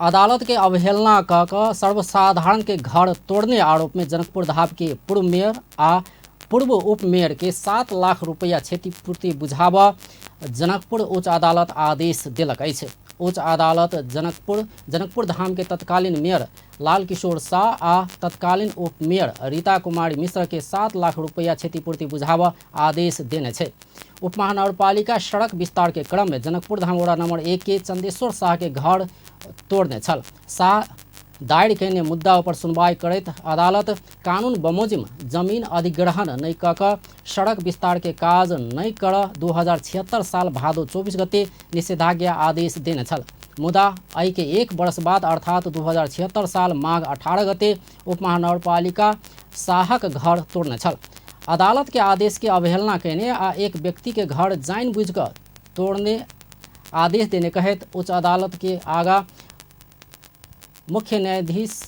अदालत के अवहेलना कऽ सर्वसाधारण के घर तोड़ने आरोप में जनकपुर धाम के पूर्व मेयर आ पूर्व उप मेयर के 7 लाख रुपया क्षतिपूर्ति बुझावा जनकपुर उच्च अदालत आदेश दिलक अछि। उच्च अदालत जनकपुर धाम के तत्कालीन मेयर लाल किशोर शाह आ तत्कालीन उप मेयर रीता कुमारी मिश्र के 7 लाख रुपया क्षतिपूर्ति बुझावा आदेश देने छै। उप महानगरपालिका सड़क विस्तार के क्रम में जनकपुर धाम वड़ा नंबर 1 के चंदेश्वर शाह के घर तोड़ने छल। शाह दायर कयने मुद्दा पर सुनवाई करैत अदालत कानून बमोजिम जमीन अधिग्रहण नहीं कऽ सड़क विस्तार के काज नहीं कर 2076 साल भादो 24 गते निषेधाज्ञा आदेश देने छल। मुदा एहि के 1 वर्ष बाद अर्थात 2076 साल माघ 18 गते उप महानगरपालिका शाहक घर तोड़ने छल। अदालत के आदेश के अवहेलना कयने आ एक व्यक्ति के घर जानबूझिकऽ तोड़ने आदेश देने कहत उच्च अदालत के आगा मुख्य न्यायाधीश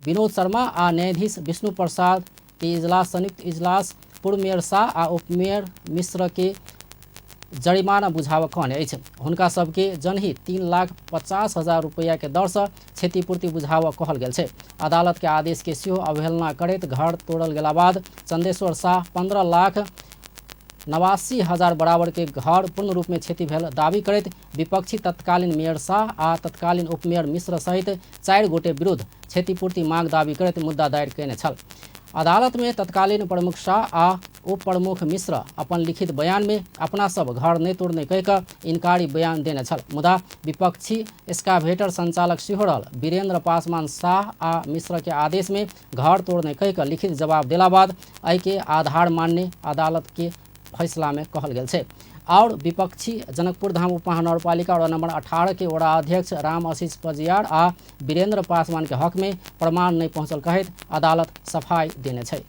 विनोद शर्मा आ न्यायाधीश विष्णु प्रसाद के इजलास संयुक्त इजलास पूर्व मेयर शाह आ उप मेयर मिश्र के जरिमाना बुझावा कहने अछि। हुनका सबके जनही 3,50,000 रुपया के दर से क्षतिपूर्ति बुझावा कहल गेल छै। अदालत के आदेश के सेहो अवहेलना करैत घर तोड़ल गेला बाद चंदेश्वर शाह 15,89,000 बराबर के घर पूर्ण रूप में क्षति भेल दावी करैत विपक्षी तत्कालीन मेयर शाह आ तत्कालीन उप मेयर मिश्र सहित 4 गोटे विरुद्ध क्षतिपूर्ति मांग दावी करैत मुद्दा दायर कयने छल। अदालत में तत्कालीन प्रमुख शाह आ उप प्रमुख मिश्र अपन लिखित बयान में अपना सब घर नहीं तोड़ने कहिकऽ इनकारी बयान देने छल। मुदा विपक्षी एस्कावेटर संचालक सिहोरल वीरेंद्र पासवान शाह आ मिश्र के आदेश में घर तोड़ने कहिकऽ लिखित जवाब देला बाद एहि के आधार मानने अदालत के फैसला में कहल गेल छै। और विपक्षी जनकपुर धाम उप महानगरपालिका वड़ा नंबर 18 के वड़ा अध्यक्ष राम आशीष पजियार आ वीरेंद्र पासवान के हक में प्रमाण नहीं पहुंचल कहत अदालत सफाई देने छै।